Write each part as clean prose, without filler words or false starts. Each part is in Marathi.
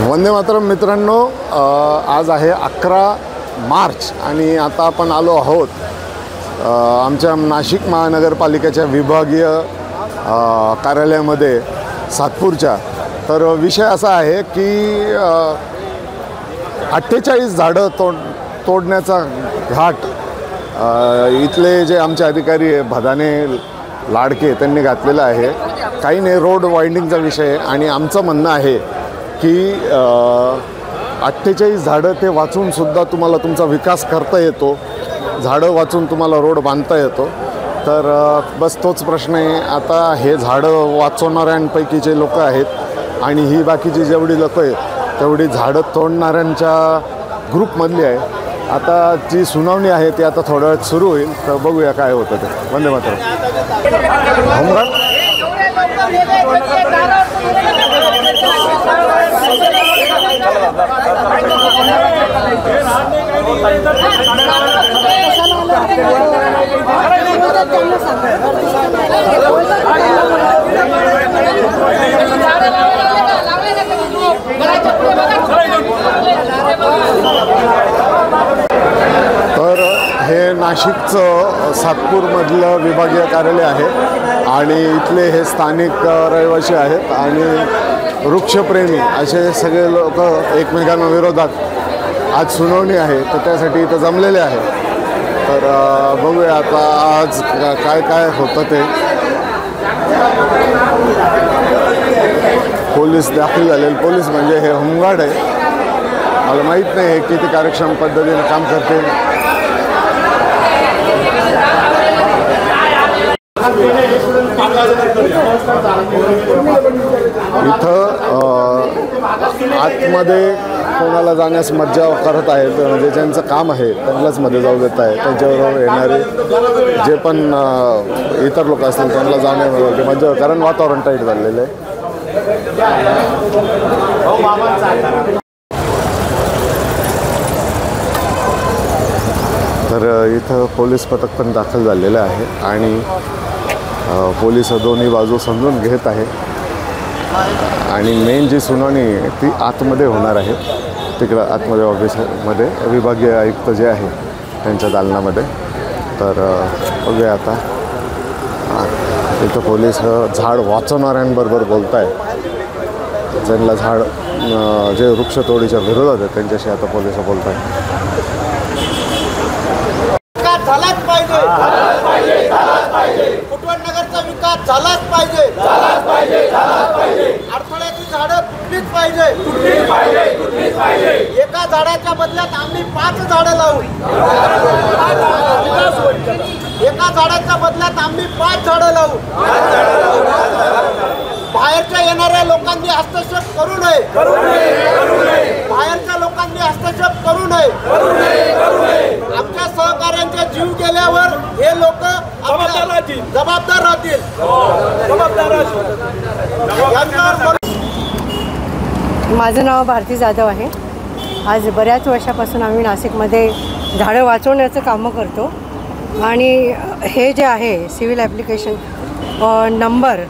वंदे मातरम मित्रांनो, आज आहे 11 मार्च आणि आता आपण आलो आहोत आमच्या नाशिक महानगरपालिकेच्या विभागीय कार्यालयामध्ये सातपूरच्या. तर विषय असा आहे की 48 झाडं तोडण्याचा घाट इथले जे आमचे अधिकारी भदाने लाडके त्यांनी घातलेला आहे. काही नाही, रोड वाइंडिंगचा विषय. आणि आमचं म्हणणं आहे की 48 झाडं ते वाचूनसुद्धा तुम्हाला तुमचा विकास करता येतो, झाडं वाचून तुम्हाला रोड बांधता येतो. तर बस तोच प्रश्न आहे. आता हे झाडं वाचवणाऱ्यांपैकी लोक आहेत आणि ही बाकीची जेवढी लोक आहेत तेवढी झाडं तोडणाऱ्यांच्या ग्रुपमधली आहे. आता जी सुनावणी आहे ती आता थोड्या वेळात सुरू होईल, तर बघूया काय होतं ते. वंदे मातरम. तर हे नाशिकचं सातपूरमधलं विभागीय कार्यालय आहे आणि इथले हे स्थानिक रहिवासी आहेत आणि वृक्षप्रेमी असे सगळे लोक एकमेकांना विरोधात आज सुनावणी आहे, तर त्यासाठी इथं जमलेले आहे. तर बघूया आता आज काय काय होतं ते. पोलीस दाखल झालेले, पोलीस म्हणजे हे होमगार्ड आहे. मला माहीत नाही हे किती कार्यक्षम पद्धतीने काम करते. इथं आतमध्ये कोणाला जाण्यास मज्जाव करत आहेत, म्हणजे ज्यांचं काम आहे त्यांनाच मध्ये जाऊ देत आहे. त्यांच्याबरोबर येणारे जे पण इतर लोक असतील त्यांना जाण्यामध्ये मज्जाव, कारण वातावरण टाईट झालेलं आहे. तर इथं पोलीस पथक पण दाखल झालेलं आहे आणि पोलीस दोन्ही बाजू समजून घेत आहे. आणि मेन जी सुनावणी ती आतमध्ये होणार आहे, तिकडं आतमध्ये ऑफिसमध्ये विभागीय आयुक्त जे आहे त्यांच्या दालनामध्ये. तर बघूया आता. इथं पोलीस झाड वाचवणाऱ्यांबरोबर बोलत आहे. ज्यांना झाड जे वृक्षतोडीच्या विरोधात आहे त्यांच्याशी आता पोलीस बोलत आहे. झालाच पाहिजे, कुटवडनगरचा विकास झालाच पाहिजे. अडथळ्याची झाडं तुटलीच पाहिजे. एका झाडाच्या बदल्यात आम्ही 5 झाडं लावू. एका झाडाच्या बदल्यात आम्ही 5 झाडं लावू. बाहेरच्या येणाऱ्या लोकांनी हस्तक्षेप करू नये. बाहेरच्या लोकांनी हस्तक्षेप करू नये. आमच्या सहकार्यांचे जीव गेल्यावर हे लोक जबाबदार राहतील. माझं नाव भारती जाधव आहे. आज बऱ्याच वर्षापासून आम्ही नाशिकमध्ये झाडं वाचवण्याचं कामं करतो आणि हे जे आहे civil application number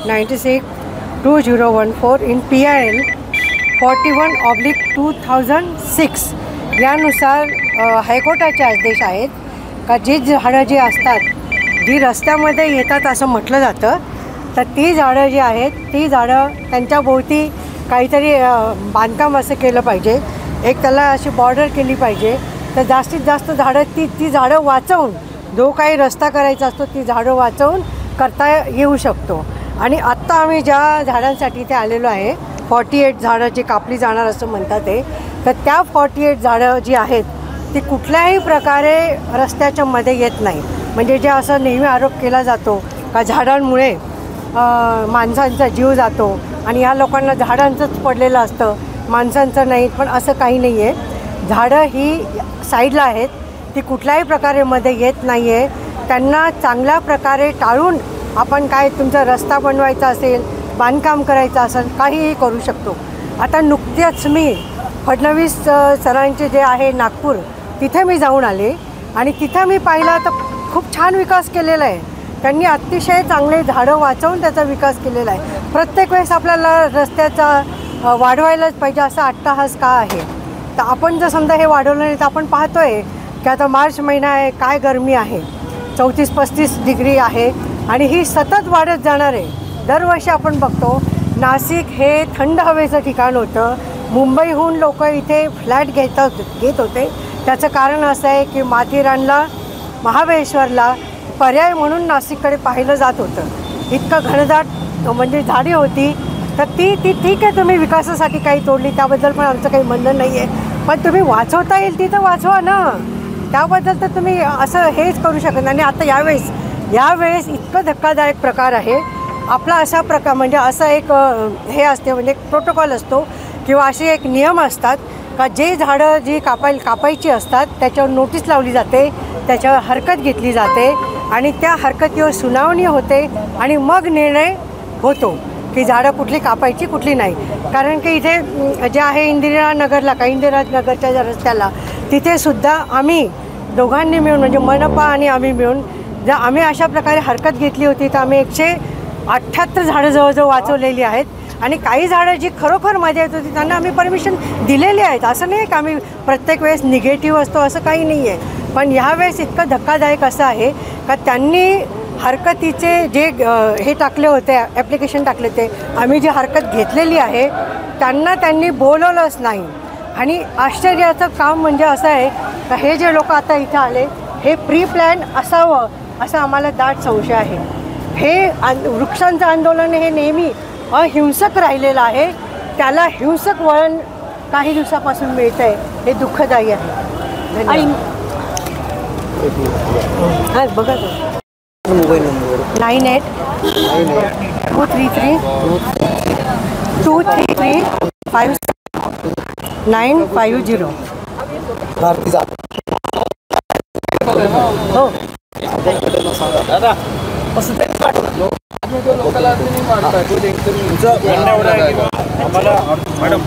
96/2014 in PIL 41/2006 यानुसार हायकोर्टाचे आदेश आहेत का जी झाडं जी असतात जी रस्त्यामध्ये येतात असं म्हटलं जातं, तर ती झाडं जी आहेत ती झाडं त्यांच्याभोवती काहीतरी बांधकाम असं केलं पाहिजे, एक त्याला अशी बॉर्डर केली पाहिजे. तर जास्तीत जास्त झाडं ती झाडं वाचवून जो काही रस्ता करायचा असतो ती झाडं वाचवून करता येऊ शकतो. आणि आत्ता आम्ही ज्या झाडांसाठी इथे आलेलो आहे 48 झाडं जी कापली जाणार असं म्हणतात ते, तर त्या 48 झाडं जी आहेत ती कुठल्याही प्रकारे रस्त्याच्या मध्ये येत नाही. म्हणजे जे असं नेहमी आरोप केला जातो का झाडांमुळे माणसांचा जीव जातो आणि ह्या लोकांना झाडांचंच पडलेलं असतं, माणसांचं नाही, पण असं काही नाही आहे. झाडं ही साईडला आहेत, ती कुठल्याही प्रकारे मध्ये येत नाही आहे. त्यांना चांगल्या प्रकारे टाळून आपण काय तुमचा रस्ता बनवायचा असेल, बांधकाम करायचं असेल, काहीही करू शकतो. आता नुकत्याच मी फडणवीस सरांचे जे आहे नागपूर तिथे मी जाऊन आले आणि तिथे मी पाहिलं तर खूप छान विकास केलेला आहे. त्यांनी अतिशय चांगले झाडं वाचवून त्याचा विकास केलेला आहे. प्रत्येक वेळेस आपल्याला रस्त्याचा वाढवायलाच पाहिजे असा अट्टाहास का आहे? तर आपण जर समजा हे वाढवलं नाही तर आपण पाहतोय की आता मार्च महिना आहे, काय गरमी आहे, 34-35 डिग्री आहे आणि ही सतत वाढत जाणार आहे. दरवर्षी आपण बघतो नाशिक हे थंड हवेचं ठिकाण होतं. मुंबईहून लोक इथे फ्लॅट घेत होते. त्याचं कारण असं आहे की माथेरानला, महाबळेश्वरला पर्याय म्हणून नाशिककडे पाहिलं जात होतं. इतकं घनदाट म्हणजे झाडी होती. तर ती ठीक आहे, तुम्ही विकासासाठी काही तोडली त्याबद्दल पण आमचं काही म्हणणं नाही आहे, पण तुम्ही वाचवता येईल ती तर वाचवा ना. त्याबद्दल तर तुम्ही असं हेच करू शकत नाही. आणि आता यावेळेस इतकं धक्कादायक प्रकार आहे. आपला असा प्रकार म्हणजे असा एक हे असते, म्हणजे एक प्रोटोकॉल असतो किंवा असे एक नियम असतात का जे झाडं जी कापायची असतात त्याच्यावर नोटीस लावली जाते, त्याच्यावर हरकत घेतली जाते आणि त्या हरकतीवर सुनावणी होते आणि मग निर्णय होतो की झाडं कुठली कापायची कुठली नाही. कारण की इथे जे आहे इंदिरानगरच्या ज्या रस्त्याला तिथेसुद्धा आम्ही दोघांनी मिळून म्हणजे मनपा आणि आम्ही मिळून जर आम्ही अशा प्रकारे हरकत घेतली होती तर आम्ही 178 झाडं जवळजवळ वाचवलेली आहेत. आणि काही झाडं जी खरोखर मजा येत होती त्यांना आम्ही परमिशन दिलेली आहेत. असं नाही की आम्ही प्रत्येक वेळेस निगेटिव्ह असतो, असं काही नाही आहे. पण ह्यावेळेस इतकं धक्कादायक असं आहे का त्यांनी हरकतीचे जे हे टाकले होते, ॲप्लिकेशन टाकले होते, आम्ही जी हरकत घेतलेली आहे त्यांनी बोलवलंच नाही. आणि आश्चर्याचं काम म्हणजे असं आहे का हे जे लोक आता इथं आले हे प्री प्लॅन असावं असं आम्हाला दाट संशय आहे. हे वृक्षांचं आंदोलन हे नेहमी अहिंसक राहिलेलं आहे, त्याला हिंसक वळण काही दिवसापासून मिळतं आहे, हे दुःखदायी आहे. हां बघा तो मोबाईल नंबर 98-233-5-950.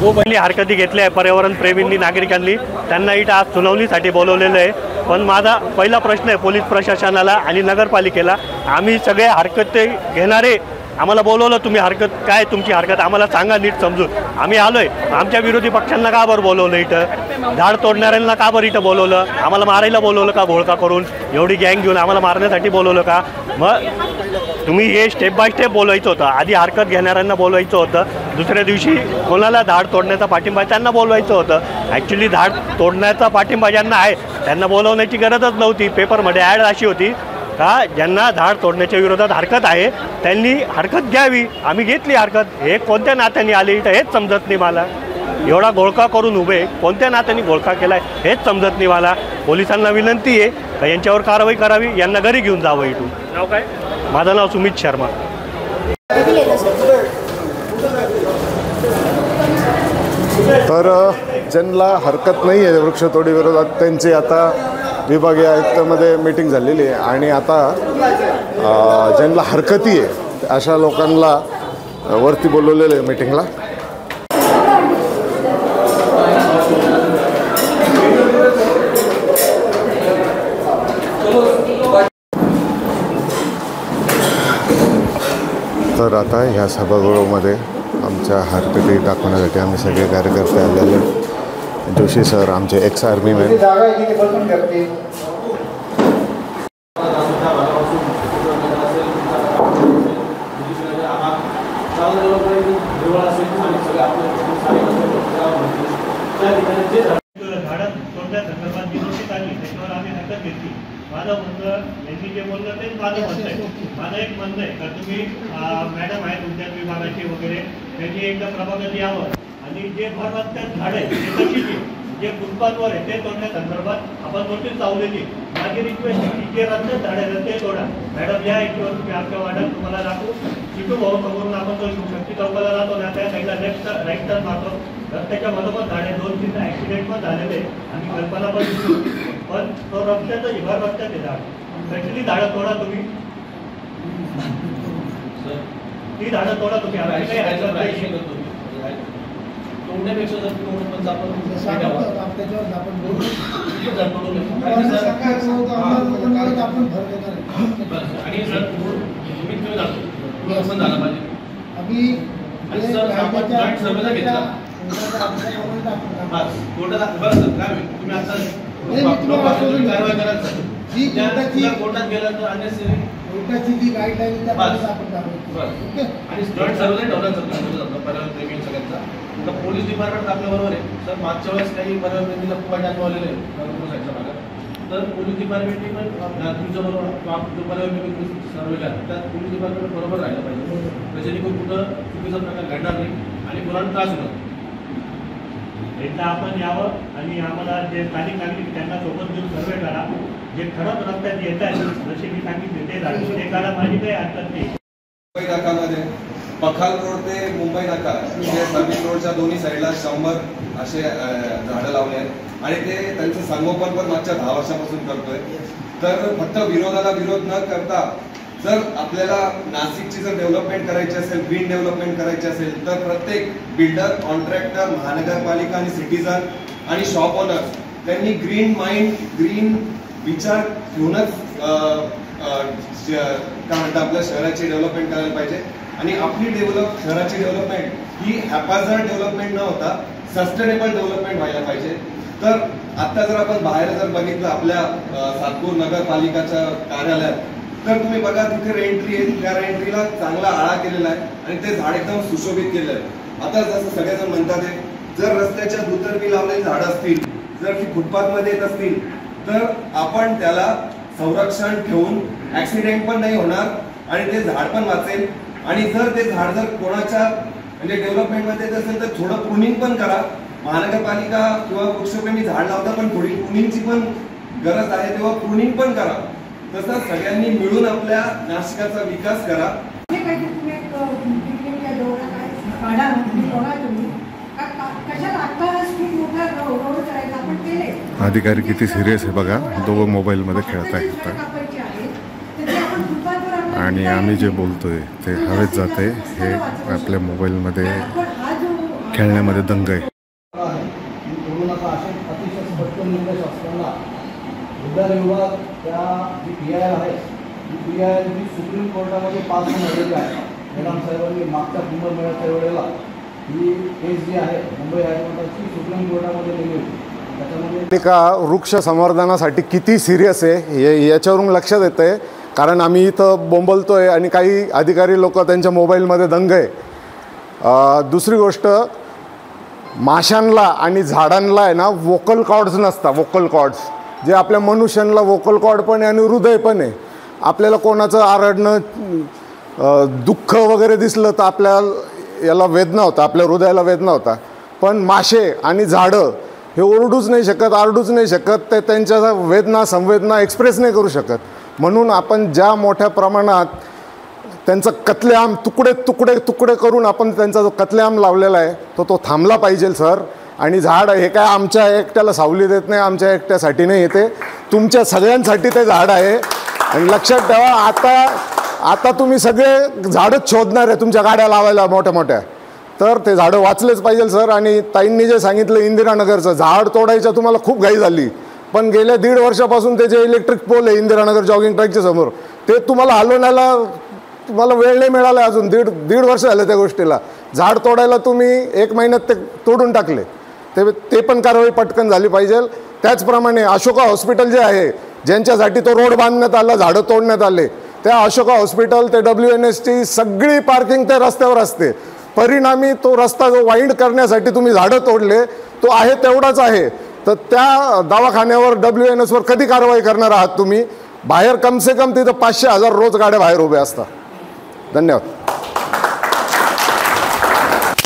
हो पहिली हरकती घेतल्या आहे पर्यावरण प्रेमींनी, नागरिकांनी. त्यांना इथं आज सुनावणीसाठी बोलवलेलं आहे. पण माझा पहिला प्रश्न आहे पोलीस प्रशासनाला आणि नगरपालिकेला, आम्ही सगळे हरकती घेणारे, आम्हाला बोलवलं तुम्ही, हरकत काय तुमची हरकत आम्हाला सांगा नीट समजून. आम्ही आलोय, आमच्या विरोधी पक्षांना का बरं बोलवलं इथं? झाड तोडणाऱ्यांना का बरं इथं बोलवलं? आम्हाला मारायला बोलवलं का? घोळका करून एवढी गँग घेऊन आम्हाला मारण्यासाठी बोलवलं का? मग तुम्ही हे स्टेप बाय स्टेप बोलायचं होतं. आधी हरकत घेणाऱ्यांना बोलवायचं होतं, दुसऱ्या दिवशी कोणाला झाड तोडण्याचा पाठिंबा त्यांना बोलवायचं होतं. ॲक्च्युली झाड तोडण्याचा पाठिंबा ज्यांना आहे त्यांना बोलवण्याची गरजच नव्हती. पेपरमध्ये ॲड अशी होती का ज्यांना झाड तोडण्याच्या विरोधात हरकत आहे त्यांनी हरकत घ्यावी. आम्ही घेतली हरकत. हे कोणत्या नात्याने आले इथं हेच समजत नाही मला. एवढा घोळका करून उभे कोणत्या नात्याने घोळका केला आहे हेच समजत नाही मला. पोलिसांना विनंती आहे का यांच्यावर कारवाई करावी, यांना घरी घेऊन जावं इथून. नाव काय? माझं नाव सुमित शर्मा. तर ज्यांना हरकत नाही आहे वृक्षतोडी विरोधात त्यांची आता विभागीय आयुक्तामध्ये मीटिंग झालेली आहे आणि आता ज्यांना हरकती आहे अशा लोकांना वरती बोलवलेलं आहे मीटिंगला. तर आता ह्या सभागृहामध्ये आमच्या हरकती दाखवण्यासाठी आम्ही सगळे कार्यकर्ते आलेले. जोशी सर आमचे एक्स आर्मी मॅन. माझं म्हणणं यांनी जे बोललं तेच माझं म्हणणं आहे. माझं एक म्हणणं आहे का तुम्ही मॅडम आहेत उद्यान विभागाचे वगैरे त्यांनी एकदा प्रभागात यावं आणि जे भर रस्त्यात झाड आहे ते तशीच जे फुटपाथवर आहे ते तोडण्यासंदर्भात आपण नोटीस लावलेली. माझी रिक्वेस्ट आहे की जे रस्त्यात झाड आहे ते तोडा. मॅडम या याच्यावर तुम्ही आमच्या वाड्यात तुम्हाला दाखवू शिटू भाऊ समोरून आपण तो शक्ती चौकाला जातो ना त्या साईडला लेफ्ट राईट टर्न मारतो. रस्त्याच्या मधोमध झाड आहे, 2-3 ॲक्सिडेंट पण झालेले आम्ही कल्पना पण दिसतो. पण तो रस्त्याचं भर रस्त्यात आहे झाड. स्पेशली झाडं तोडा तुम्ही, ती झाडं तोडा तुम्ही. आम्ही काही हरकत नाही. तोडण्यापेक्षा जर अभी आणि सर आपण जॉईंट सर्वेला घेतला बस कोर्टाला बरं सर काय होईल तुम्ही आता कारवाई कराल सर जी कोर्टात गेला तर अनेसरी कोर्टाची जी गाईडलाईन त्या बस. आपण ओके आणि जॉईंट सर्वेला ठेवला सर पर्यावरण प्रेमी सगळ्यांचा तर पोलीस डिपार्टमेंट आपल्या बरोबर आहे सर मागच्या वेळेस काही पर्यावरण प्रेमीला खूप अटॅक आलेले आहे साईडच्या भागात तर पोलीस डिपार्टमेंटने पण तुमच्या बरोबर जो पर्यावरण प्रेमी सर्वे केला त्यात पोलीस डिपार्टमेंट बरोबर राहिलं पाहिजे त्याच्याने कुठं चुकीचा प्रकार घडणार नाही आणि मुलांना त्रास होणार एकदा आपण यावं आणि आम्हाला जे स्थानिक नागरिक त्यांना सोबत घेऊन सर्वे करा जे ठरत रस्त्यात येत आहेत जसे मी सांगितले ते झाले ते करा माझी काही अडचण नाही. मुंबई नाकामध्ये पखाल रोड ते मुंबई नाका म्हणजे सर्विस रोडच्या दोन्ही साईडला 100 असे झाडं लावले आहेत आणि ते त्यांचं संगोपन पण मागच्या 10 वर्षापासून करतोय. तर फक्त विरोधाला विरोध न करता जर आपल्याला नाशिकची जर डेव्हलपमेंट करायची असेल ग्रीन डेव्हलपमेंट करायची असेल तर प्रत्येक बिल्डर कॉन्ट्रॅक्टर महानगरपालिका आणि सिटीजन आणि शॉप ओनर त्यांनी ग्रीन माइंड ग्रीन विचार घेऊनच काय म्हणतात आपल्या शहराची डेव्हलपमेंट करायला पाहिजे आणि आपली शहराची डेव्हलपमेंट ही हॅपाझर्ड डेव्हलपमेंट न होता सस्टेनेबल डेव्हलपमेंट व्हायला पाहिजे. तर आता जर आपण बाहेर जर बघितलं आपल्या सातपूर नगरपालिकाच्या कार्यालयात तर तुम्ही बघा तिथे रेंट्री आहे त्या रेंट्रीला चांगला आळा केलेला आहे आणि ते झाड एकदम सुशोभित केलेलं आहे. आता जसं सगळेजण म्हणतात आहे जर रस्त्याच्या दुतर्फी लावलेली झाडं असतील जर ती फुटपाथमध्ये येत असतील तर आपण त्याला संरक्षण ठेवून ऍक्सिडेंट पण नाही होणार आणि ते झाड पण वाचेल. आणि जर ते झाड जर कोणाच्या म्हणजे डेव्हलपमेंटमध्ये येत असेल तर थोडं प्रूनिंग पण करा. महानगरपालिका किंवा वृक्षप्रेमी झाड लावता पण थोडी प्रूनिंगची पण गरज आहे तेव्हा प्रूनिंग पण करा. तसं सगळ्यांनी मिळून आपल्या नाशिकाचा विकास करा. अधिकारी किती सिरियस आहे बघा दोघं मोबाईलमध्ये खेळत आहेत आणि आम्ही जे बोलतोय ते हवेत जाते हे आपल्या मोबाईलमध्ये खेळण्यामध्ये दंग आहे. अतिशय स्पष्ट निर्देश असताना उद्यान विभाग त्या जी PIL आहे ती PIL जी सुप्रीम कोर्टामध्ये पास होऊन आलेली आहे. मॅडम साहेबांनी मागच्या कुंभमेळ्याच्या वेळेला ही केस जी आहे मुंबई हायकोर्टाची सुप्रीम कोर्टामध्ये नेली होती. त्याच्यामध्ये का वृक्ष संवर्धनासाठी किती सिरियस आहे याच्यावरून लक्षात येतं आहे. कारण आम्ही इथं बोंबलतोय आणि काही अधिकारी लोक त्यांच्या मोबाईलमध्ये दंग आहे. दुसरी गोष्ट माशांना आणि झाडांना आहे ना वोकल कॉर्ड्स नसतात. वोकल कॉर्ड्स जे आपल्या मनुष्यांना वोकल कॉर्ड पण आहे आणि हृदय पण आहे. आपल्याला कोणाचं आरडणं दुःख वगैरे दिसलं तर आपल्याला याला वेदना होता आपल्या हृदयाला वेदना होता. पण मासे आणि झाडं हे ओरडूच नाही शकत आरडूच नाही शकत. ते त्यांच्या वेदना संवेदना एक्सप्रेस नाही करू शकत. म्हणून आपण ज्या मोठ्या प्रमाणात त्यांचं कत्लेआम तुकडे तुकडे तुकडे करून आपण त्यांचा जो कत्लेआम लावलेला आहे तो थांबला पाहिजे सर. आणि झाड हे काय आमच्या एकट्याला सावली देत नाही आमच्या एकट्यासाठी नाही येते तुमच्या सगळ्यांसाठी ते झाड आहे. आणि लक्षात ठेवा आता तुम्ही सगळे झाडच शोधणार आहे तुमच्या गाड्या लावायला मोठ्या मोठ्या तर ते झाडं वाचलेच पाहिजे सर. आणि ताईंनी जे सांगितलं इंदिरानगरचं झाड तोडायचं तुम्हाला खूप घाई झाली पण गेल्या 1.5 वर्षापासून ते जे इलेक्ट्रिक पोल आहे इंदिरानगर जॉगिंग ट्रॅकच्या समोर ते तुम्हाला हलवण्याला तुम्हाला वेळ नाही मिळाला अजून. दीड वर्ष झालं त्या गोष्टीला. झाड तोडायला तुम्ही 1 महिन्यात ते तोडून टाकले. ते पण कारवाई पटकन झाली पाहिजे. त्याचप्रमाणे अशोका हॉस्पिटल जे आहे ज्यांच्यासाठी तो रोड बांधण्यात आला झाडं तोडण्यात आले त्या अशोका हॉस्पिटल ते WNSची सगळी पार्किंग त्या रस्त्यावर असते. परिणामी तो रस्ता जो वाईंड करण्यासाठी तुम्ही झाडं तोडले तो आहे तेवढाच आहे. तर त्या दवाखान्यावर WNSवर कधी कारवाई करणार आहात तुम्ही? बाहेर कम से कम तिथं 500,000 रोज गाड्या बाहेर उभ्या असतात. धन्यवाद.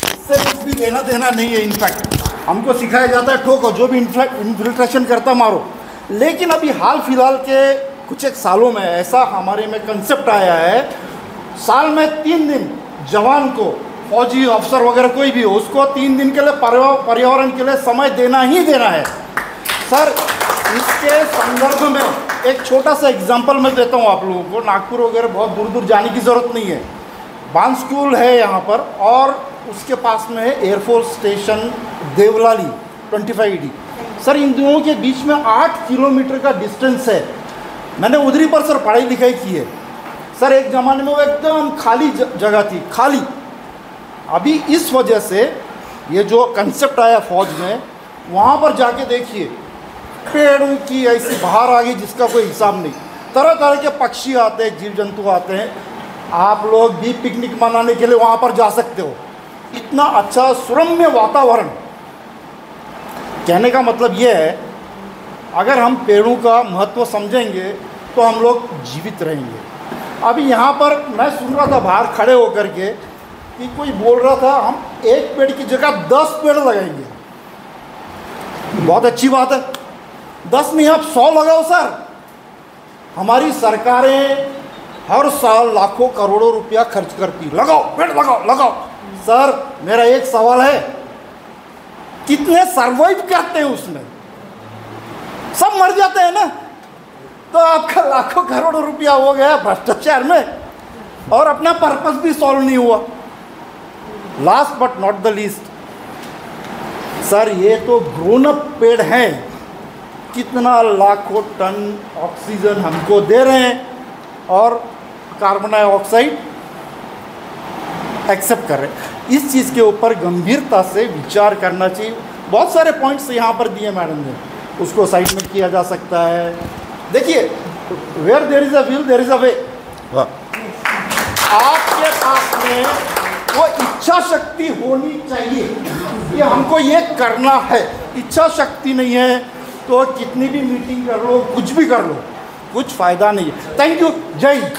इससे कुछ भी लेना देना नहीं है. इनफैक्ट हमको सिखाया जाता है ठोको जो भी इन्फिल्ट्रेशन करता मारो. लेकिन अभी हाल फिलहाल के कुछ एक सालों में ऐसा हमारे में कंसेप्ट आया है साल में 3 दिन जवान को फौजी अफसर वगैरह कोई भी हो उसको 3 दिन के लिए पर्यावरण के लिए समय देना ही देना है. सर इसके संदर्भ में एक छोटा सा एग्जांपल मैं देता हूँ आप लोगों को. नागपुर वगैरह बहुत दूर दूर जाने की ज़रूरत नहीं है. बांस स्कूल है यहाँ पर और उसके पास में है air force station Deolali 25ED. Sir इन दोनों के बीच में 8 किलोमीटर का डिस्टेंस है. मैंने उधरी पर सर पढ़ाई लिखाई की है. सर एक ज़माने में वो एकदम खाली जगह थी खाली. अभी इस वजह से ये जो कंसेप्ट आया फौज में, वहाँ पर जाके देखिए पेड़ों की ऐसी बाहर आ गई जिसका कोई हिसाब नहीं। तरह तरह के पक्षी आते हैं, जीव जंतु आते हैं। आप लोग भी पिकनिक मनाने के लिए वहाँ पर जा सकते हो। इतना अच्छा सुरम्य वातावरण। कहने का मतलब ये है, अगर हम पेड़ों का महत्व समझेंगे तो हम लोग जीवित रहेंगे। अभी यहाँ पर मैं सुन रहा था बाहर खड़े होकर के कि कोई बोल रहा था हम 1 पेड़ की जगह 10 पेड़ लगाएंगे। बहुत अच्छी बात है, 10 नहीं आप 100 लगाओ सर। हमारी सरकारें हर साल लाखों करोड़ों रुपया खर्च करती, लगाओ पेड़ लगाओ लगाओ। सर मेरा एक सवाल है, कितने सर्वाइव करते हैं उसमें? सब मर जाते हैं ना। तो आपका लाखों करोड़ों रुपया हो गया भ्रष्टाचार में और अपना पर्पस भी सॉल्व नहीं हुआ। Last but not the least, sir ये तो ग्रोन अप पेड़ हैं, कितना लाखों टन ऑक्सीजन हमको दे रहे हैं और कार्बन डाइऑक्साइड एक्सेप्ट कर रहे हैं। इस चीज़ के ऊपर गंभीरता से विचार करना चाहिए। बहुत सारे पॉइंट्स यहाँ पर दिए मैडम ने, उसको साइड में किया जा सकता है। देखिए, where there is a will there is a way. आपके पास में वो इच्छा शक्ति होनी चाहिए कि हमको ये करना है। इच्छा शक्ति नहीं है तो कितनी भी मीटिंग कर लो, कुछ भी कर लो, कुछ फायदा नाही आहे। थँक्यू, जय हिंद।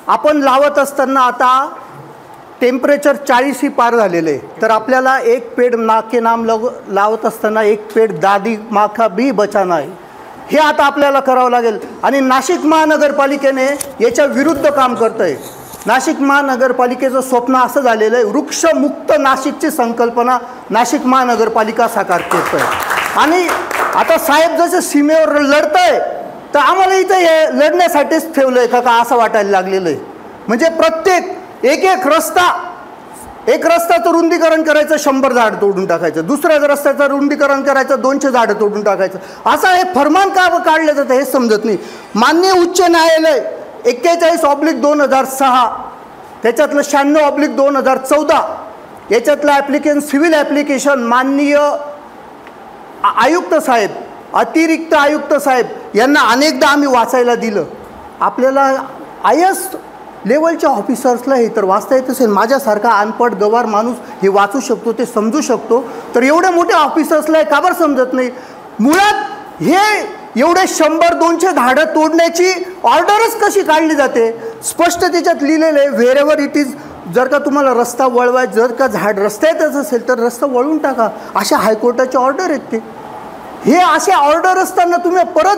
आपण लावत असताना आता टेम्परेचर 40 ही पार झालेले, तर आपल्याला एक पेड़ माँ के नाम लावत असताना एक पेड़ दादी माँ का भी बचाना आहे, हे आता आपल्याला करावं लागेल। आणि नाशिक महानगरपालिकेने याच्या विरुद्ध काम करत आहे। नाशिक महानगरपालिकेचं स्वप्न असं झालेलं आहे, वृक्षमुक्त नाशिकची संकल्पना नाशिक महानगरपालिका साकार करत आहे। आणि आता साहेब जसे सीमेवर लढत आहे तर आम्हाला इथं हे लढण्यासाठीच ठेवलं आहे का असं वाटायला लागलेलं आहे। म्हणजे प्रत्येक एक रस्त्याचं रुंदीकरण करायचं, 100 झाड तोडून टाकायचं, दुसऱ्या रस्त्याचं रुंदीकरण करायचं, 200 झाडं तोडून टाकायचं, असं हे फरमान का काढलं जातं हे समजत नाही। माननीय उच्च न्यायालय 41/2006, त्याच्यातलं 96/2014, याच्यातलं ॲप्लिकेशन सिव्हिल ॲप्लिकेशन माननीय आयुक्त साहेब, अतिरिक्त आयुक्त साहेब यांना अनेकदा आम्ही वाचायला दिलं। आपल्याला IAS लेवलच्या ऑफिसर्सला हे तर वाचता येत असेल, माझ्यासारखा अनपढ गवार माणूस हे वाचू शकतो, ते समजू शकतो, तर एवढ्या मोठ्या ऑफिसर्सला का बरं समजत नाही? मुळात हे एवढे 100-200 झाडं तोडण्याची ऑर्डरच कशी काढली जाते? स्पष्ट त्याच्यात लिहिलेलं आहे, व्हेरेवर इट इज, जर का तुम्हाला रस्ता वळवायचा, जर का झाड रस्त्यातच असेल तर रस्ता वळवून टाका, अशा हायकोर्टाचे ऑर्डर आहेत ते। हे असे ऑर्डर असताना तुम्ही परत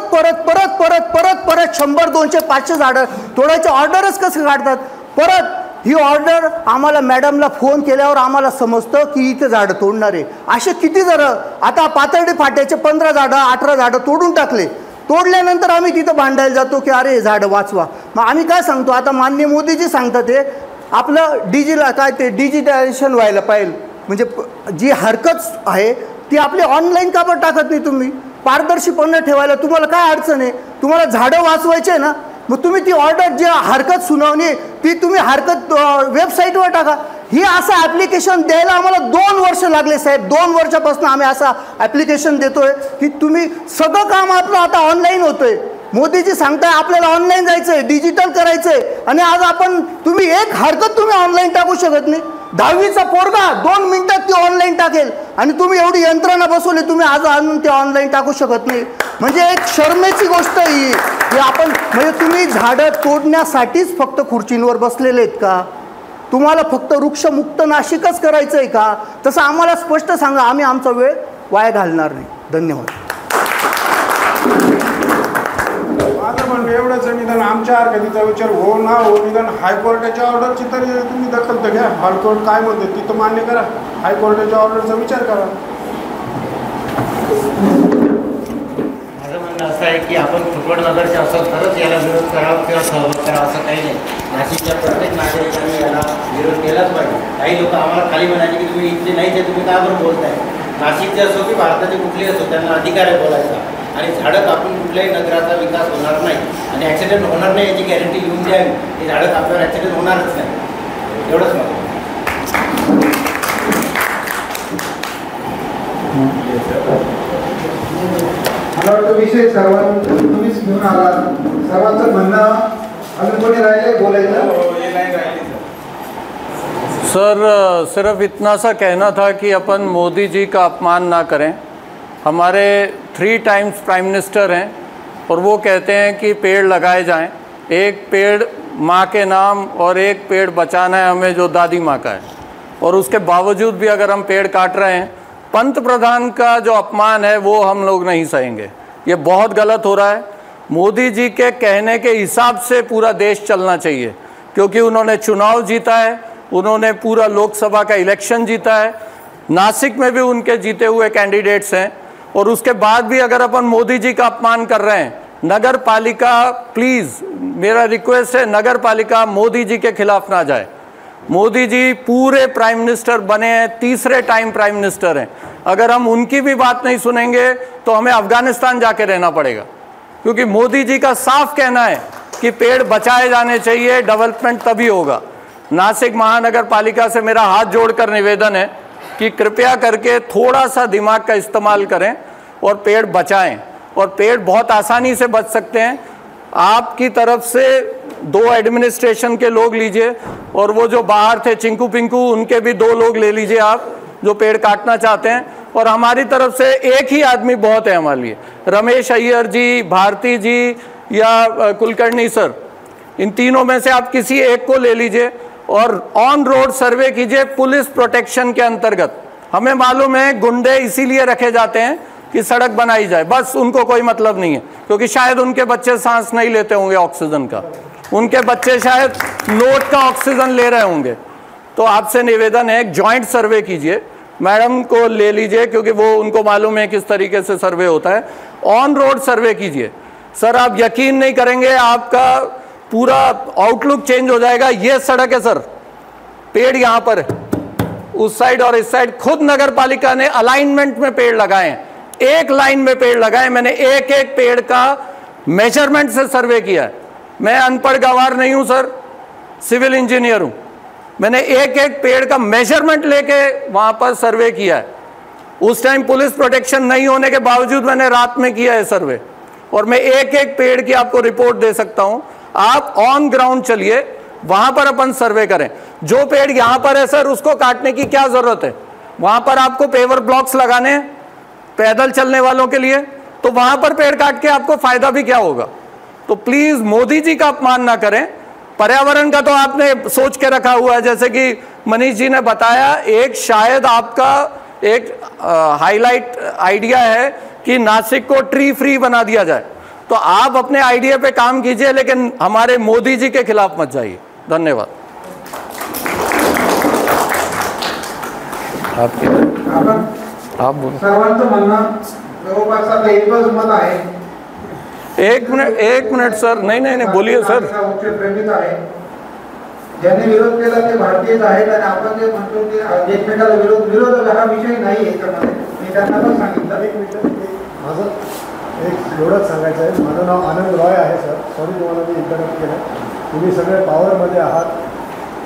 100, 200, 500 झाडं तोडायचे ऑर्डरच कसे काढतात? परत ही ऑर्डर आम्हाला मॅडमला फोन केल्यावर आम्हाला समजतं की इथे झाडं तोडणार आहे। असे किती जणं आता पातर्डी फाट्याचे 15 झाडं 18 झाडं तोडून टाकले, तोडल्यानंतर आम्ही तिथं भांडायला जातो की अरे झाडं वाचवा। मग आम्ही काय सांगतो, आता माननीय मोदीजी सांगतात ते आपलं डिजिटायझेशन व्हायला पाहिजे, म्हणजे जी हरकत आहे ती आपली ऑनलाईन का बरं टाकत नाही तुम्ही? पारदर्शीपणे ठेवायला तुम्हाला काय अडचण आहे? तुम्हाला झाडं वाचवायचे ना, मग तुम्ही ती ऑर्डर जी हरकत सुनावणी ती तुम्ही हरकत वेबसाईटवर टाका। ही असं ॲप्लिकेशन द्यायला आम्हाला 2 वर्ष लागले साहेब। 2 वर्षापासून आम्ही असं ॲप्लिकेशन देतोय की तुम्ही सगळं काम आपलं आता ऑनलाईन होतंय। मोदीजी सांगताय आपल्याला ऑनलाईन जायचंय, डिजिटल करायचंय, आणि आज तुम्ही एक हरकत तुम्ही ऑनलाईन टाकू शकत नाही। 10वीचा पोरगा 2 मिनिटात ती ऑनलाईन टाकेल आणि तुम्ही एवढी यंत्रणा बसवली, तुम्ही आज आणून ते ऑनलाईन टाकू शकत नाही। म्हणजे एक शर्मेची गोष्ट ही आपण, म्हणजे तुम्ही झाडं तोडण्यासाठीच फक्त खुर्चींवर बसलेले आहेत का? तुम्हाला फक्त वृक्षमुक्त नाशिकच करायचं आहे का? तसं आम्हाला स्पष्ट सांगा, आम्ही आमचा वेळ वाया घालणार नाही। धन्यवाद। माझं म्हणणं एवढंच आहे, निदान आमच्या हरकतीचा विचार हो ना हो, निदान हायकोर्टाच्या ऑर्डरची तरी तुम्ही दखल तर घ्या। हायकोर्ट काय म्हणते तिथं मान्य करा, हायकोर्टाच्या ऑर्डरचा विचार करा। माझं म्हणणं असं आहे की आपण फुकट नगरचे असं तरच याला विरोध करावा किंवा सहभाग करावा असं काही नाही। नाशिकच्या प्रत्येक नागरिकांनी याला विरोध केलाच पाहिजे। काही लोक आम्हाला खाली म्हणायचे की तुम्ही इथले नाही, ते तुम्ही का बरं बोलताय? नाशिकचे असो की भारताचे कुठलेही असो, त्यांना अधिकार आहे बोलायचा। आणि झाडं कापून कुठल्याही नगराचा विकास होणार नाही आणि ॲक्सिडेंट होणार नाही याची गॅरंटी घेऊन द्यावी। हे झाडं कापल्यावर ॲक्सिडेंट होणारच नाही। एवढंच मला वाटतं विषय तुम्हीच घेऊन आला. सर्वांचं म्हणणं अजून कोणी राहिले बोलायचं? सर सिर्फ इतना सा कहना था कि अपन मोदी जी का अपमान ना करें. हमारे 3 टाइम्स प्राइम मिनिस्टर हैं और वो कहते हैं कि पेड़ लगाए जाएं. एक पेड़ माँ के नाम और एक पेड़ बचाना है हमें जो दादी माँ का है, और उसके बावजूद भी अगर हम पेड़ काट रहे हैं, पंत प्रधान का जो अपमान है वो हम लोग नहीं सहेंगे. ये बहुत गलत हो रहा है. मोदी जी के कहने के हिसाब से पूरा देश चलना चाहिए, क्योंकि उन्होंने चुनाव जीता है, उन्होंने पूरा लोकसभा का इलेक्शन जीता है, नासिक में भी उनके जीते हुए कैंडिडेट्स हैं, और उसके बाद भी अगर अपन मोदी जी का अपमान कर रहे हैं, नगर पालिका प्लीज़ मेरा रिक्वेस्ट है, नगर पालिका मोदी जी के खिलाफ ना जाए. मोदी जी पूरे प्राइम मिनिस्टर बने हैं, 3रे टाइम प्राइम मिनिस्टर हैं. अगर हम उनकी भी बात नहीं सुनेंगे तो हमें अफगानिस्तान जाके रहना पड़ेगा, क्योंकि मोदी जी का साफ कहना है कि पेड़ बचाए जाने चाहिए, डेवलपमेंट तभी होगा. नासिक महानगर पालिका से मेरा हाथ जोड़कर निवेदन है कि कृपया करके थोड़ा सा दिमाग का इस्तेमाल करें और पेड़ बचाएं. और पेड़ बहुत आसानी से बच सकते हैं. आपकी तरफ से 2 एडमिनिस्ट्रेशन के लोग लीजिए, और वो जो बाहर थे चिंकू पिंकू, उनके भी 2 लोग ले लीजिए आप जो पेड़ काटना चाहते हैं. और हमारी तरफ से एक ही आदमी बहुत है हमारे लिए, रमेश अय्यर जी, भारती जी या कुलकर्णी सर, इन तीनों में से आप किसी एक को ले लीजिए और ऑन रोड सर्वे कीजिए पुलिस प्रोटेक्शन के अंतर्गत. हमें मालूम है गुंडे इसीलिए रखे जाते हैं कि सड़क बनाई जाए, बस उनको कोई मतलब नहीं है, क्योंकि शायद उनके बच्चे सांस नहीं लेते होंगे ऑक्सीजन का, उनके बच्चे शायद नोट का ऑक्सीजन ले रहे होंगे. तो आपसे निवेदन है, एक जॉइंट सर्वे कीजिए, मैडम को ले लीजिए क्योंकि वो उनको मालूम है किस तरीके से सर्वे होता है. ऑन रोड सर्वे कीजिए सर, आप यकीन नहीं करेंगे, आपका पूरा आउटलुक चेंज हो जाएगा. ये सड़क है सर, पेड़ यहाँ पर है, उस साइड और इस साइड खुद नगर पालिका ने अलाइनमेंट में पेड़ लगाए हैं, एक लाइन में पेड़ लगाए. मैंने एक एक पेड़ का मेजरमेंट से सर्वे किया है. मैं अनपढ़ गवार नहीं हूं सर, सिविल इंजीनियर हूं. मैंने एक एक पेड़ का मेजरमेंट लेके वहां पर सर्वे किया है. उस टाइम पुलिस प्रोटेक्शन नहीं होने के बावजूद मैंने रात में किया है सर्वे, और मैं एक एक पेड़ की आपको रिपोर्ट दे सकता हूं. आप ऑन ग्राउंड चलिए, वहां पर अपन सर्वे करें. जो पेड़ यहां पर है सर, उसको काटने की क्या जरूरत है? वहां पर आपको पेवर ब्लॉक्स लगाने हैं पैदल चलने वालों के लिए, तो वहां पर पेड़ काट के आपको फायदा भी क्या होगा? तो प्लीज मोदी जी का अपमान ना करें. पर्यावरण का तो आपने सोच के रखा हुआ है, जैसे कि मनीष जी ने बताया. एक शायद आपका एक हाईलाइट आइडिया है कि नासिक को ट्री फ्री बना दिया जाए, तो आप अपने आइडिया पे काम कीजिए, लेकिन हमारे मोदी जी के खिलाफ मत जाइए. धन्यवाद. आप बोलो. सर्वांचं म्हणणं जवळपास आता एकच मत आहे. एक मिनट सर. नहीं बोलिए सर. प्रेमित आहे, ज्यांनी विरोध केला ते भारतीयच आहेत, आणि आपण जे म्हणतो की एकमेकाला विरोध हा विषय नाही याच्यामध्ये. मी त्यांना पण सांगितलं. एक मिनिट, माझं एक एवढंच सांगायचं आहे. माझं नाव आनंद रॉय आहे सर. सॉरी तुम्हाला मी इंटरप्ट केलं. तुम्ही सगळे पॉवरमध्ये आहात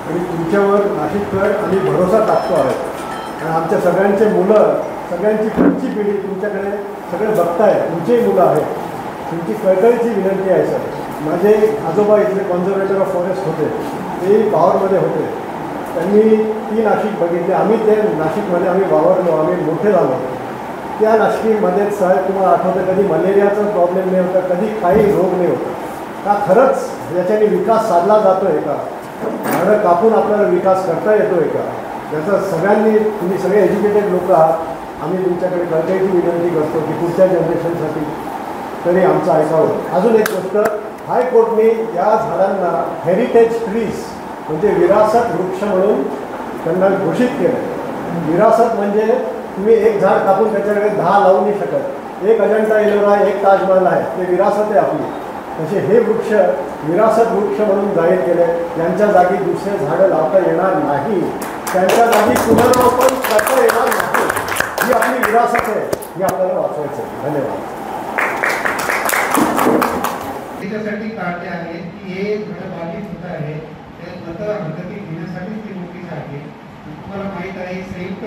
आणि तुमच्यावर नाशिककर आम्ही भरोसा टाकतो आहोत, आणि आमच्या सगळ्यांचे मुलं, सगळ्यांची पुढची पिढी तुमच्याकडे सगळे बघताय. तुमचीही मुलं आहेत. तुमची कळकळीची विनंती आहे सर. माझे आजोबा इथले कॉन्झर्वेटर ऑफ फॉरेस्ट होते, ते पॉवरमध्ये होते. त्यांनी ती नाशिक बघितली. आम्ही ते नाशिकमध्ये आम्ही वावरलो, आम्ही मोठे झालो. त्या नाशिकमध्ये साहेब तुम्हाला आठवतं, कधी मलेरियाचा प्रॉब्लेम नाही होता, कधी काही रोग नाही होता. का खरंच याच्याने विकास साधला जातो आहे का? झाडं कापून आपल्याला विकास करता येतो आहे का? याचा सगळ्यांनी, तुम्ही सगळे एज्युकेटेड लोक आहात, आम्ही तुमच्याकडे कळकळीची विनंती करतो की पुढच्या जनरेशनसाठी तरी आमचं ऐकावं. अजून एक गोष्ट, हायकोर्टने या झाडांना हेरिटेज ट्रीज म्हणजे विरासत वृक्ष म्हणून त्यांना घोषित केलं. विरासत म्हणजे तुम्ही एक झाड कापून त्याच्याकडे 10 लावू नाही शकत. एक अजंठा एलोरा, एक ताजमहल आहे, ते विरासत आहे आपली. तसे हे वृक्ष विरासत वृक्ष म्हणून जाहीर केले. यांच्या जागी दुसरे झाडं लावता येणार नाही, त्यांच्या जागी पुनर्रोपण करता येणार नाही. ही आपली विरासत आहे, ही आपल्याला वाचवायचं आहे. धन्यवाद. त्याच्यासाठी काढले आहे की हे झाडं बाधित होत आहे, हरकती घेण्यासाठीच ती नोटीस आहे. तुम्हाला माहीत आहे संयुक्त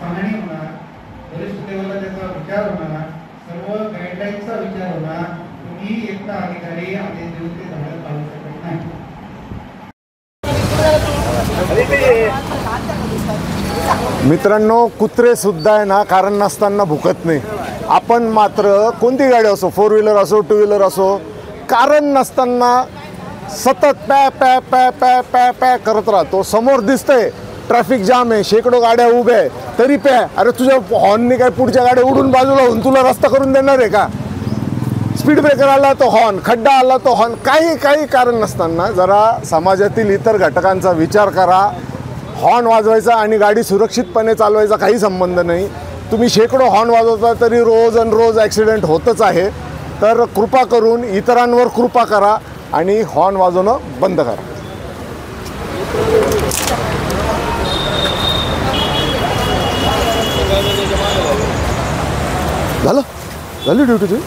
पाहणी होणार, वरिष्ठ लेवलला त्याचा विचार होणार, सर्व गाईडलाईनचा विचार होणार. तुम्ही एकटा अधिकारी आदेश देऊन ते झाडं काढू शकत नाही. मित्रांनो, कुत्रे सुद्धा आहे ना कारण नसताना भुकत नाही. आपण मात्र कोणती गाडी असो, 4 व्हीलर असो, 2 व्हीलर असो, कारण नसताना सतत पॅ पॅ पॅ पॅ पॅ पॅ करत राहतो. समोर दिसतंय ट्रॅफिक जाम आहे, शेकडो गाड्या उभ्या आहे, तरी पॅ. अरे तुझ्या हॉर्नने काय पुढच्या गाड्या उडून बाजूला होऊन तुला रस्ता करून देणार आहे का? स्पीड ब्रेकर आला तो हॉर्न, खड्डा आला तो हॉर्न, काही कारण नसताना जरा समाजातील इतर घटकांचा विचार करा. हॉर्न वाजवायचा आणि गाडी सुरक्षितपणे चालवायचा काही संबंध नाही. तुम्ही शेकडो हॉर्न वाजवता तरी रोज आणि रोज ॲक्सिडेंट होतच आहे. तर कृपा करून इतरांवर कृपा करा आणि हॉर्न वाजवणं बंद करा. झाली ड्युटी तुझी?